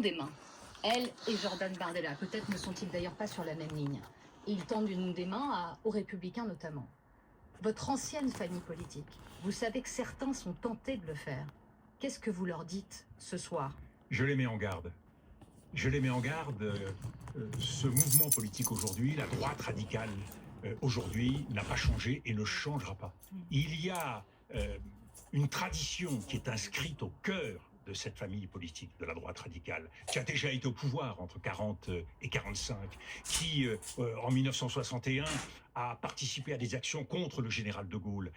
des mains. Elle et Jordan Bardella, peut-être ne sont-ils d'ailleurs pas sur la même ligne. Ils tendent une des mains aux Républicains notamment. Votre ancienne famille politique, vous savez que certains sont tentés de le faire. Qu'est-ce que vous leur dites ce soir? Je les mets en garde. Je les mets en garde. Ce mouvement politique aujourd'hui, la droite radicale aujourd'hui, n'a pas changé et ne changera pas. Il y a une tradition qui est inscrite au cœur de cette famille politique de la droite radicale, qui a déjà été au pouvoir entre 40 et 45, qui, en 1961, a participé à des actions contre le général de Gaulle.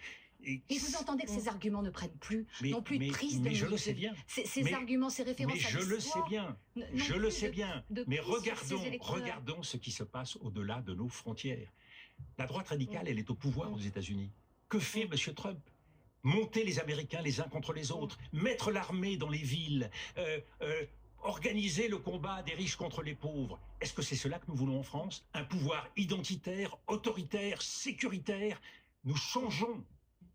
Et vous entendez que ces arguments ne prennent plus, non plus de prise de mais je le sais bien. Ces arguments, ces références mais à je le l'histoire, sais bien. Je le sais bien. Mais regardons ce qui se passe au-delà de nos frontières. La droite radicale, elle est au pouvoir aux États-Unis. Que fait M. Trump? Monter les Américains les uns contre les autres, mettre l'armée dans les villes, organiser le combat des riches contre les pauvres. Est-ce que c'est cela que nous voulons en France? Un pouvoir identitaire, autoritaire, sécuritaire? Nous changeons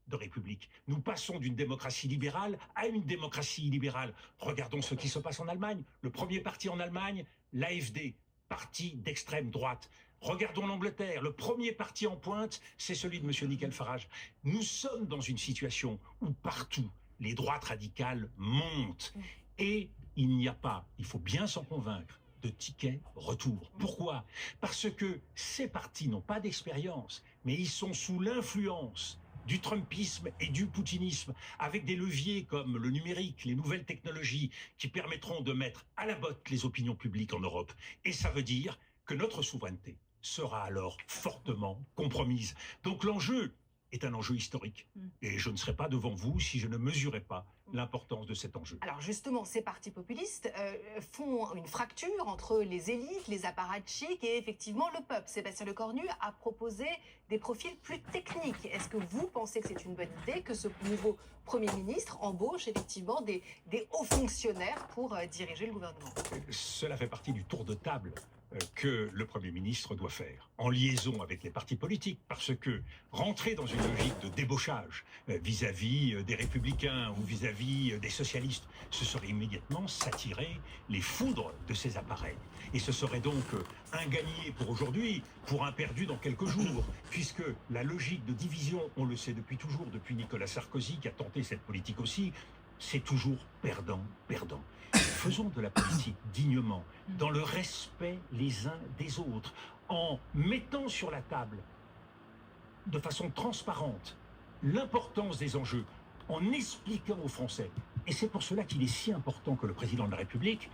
de république. Nous passons d'une démocratie libérale à une démocratie illibérale. Regardons ce qui se passe en Allemagne. Le premier parti en Allemagne, l'AfD, parti d'extrême droite. Regardons l'Angleterre. Le premier parti en pointe, c'est celui de M. Nigel Farage. Nous sommes dans une situation où partout, les droites radicales montent. Et il n'y a pas, il faut bien s'en convaincre, de ticket retour. Pourquoi? Parce que ces partis n'ont pas d'expérience, mais ils sont sous l'influence du trumpisme et du poutinisme, avec des leviers comme le numérique, les nouvelles technologies, qui permettront de mettre à la botte les opinions publiques en Europe. Et ça veut dire que notre souveraineté sera alors fortement compromise. Donc l'enjeu est un enjeu historique. Et je ne serai pas devant vous si je ne mesurais pas l'importance de cet enjeu. Alors justement, ces partis populistes font une fracture entre les élites, les apparatchiks et effectivement le peuple. Sébastien Lecornu a proposé des profils plus techniques. Est-ce que vous pensez que c'est une bonne idée que ce nouveau Premier ministre embauche effectivement des hauts fonctionnaires pour diriger le gouvernement? Cela fait partie du tour de table que le Premier ministre doit faire, en liaison avec les partis politiques, parce que rentrer dans une logique de débauchage vis-à-vis des Républicains ou vis-à-vis des socialistes, ce serait immédiatement s'attirer les foudres de ces appareils. Et ce serait donc un gagné pour aujourd'hui, pour un perdu dans quelques jours, puisque la logique de division, on le sait depuis toujours, depuis Nicolas Sarkozy qui a tenté cette politique aussi, c'est toujours perdant-perdant. Faisons de la politique dignement, dans le respect les uns des autres, en mettant sur la table, de façon transparente, l'importance des enjeux, en expliquant aux Français. Et c'est pour cela qu'il est si important que le président de la République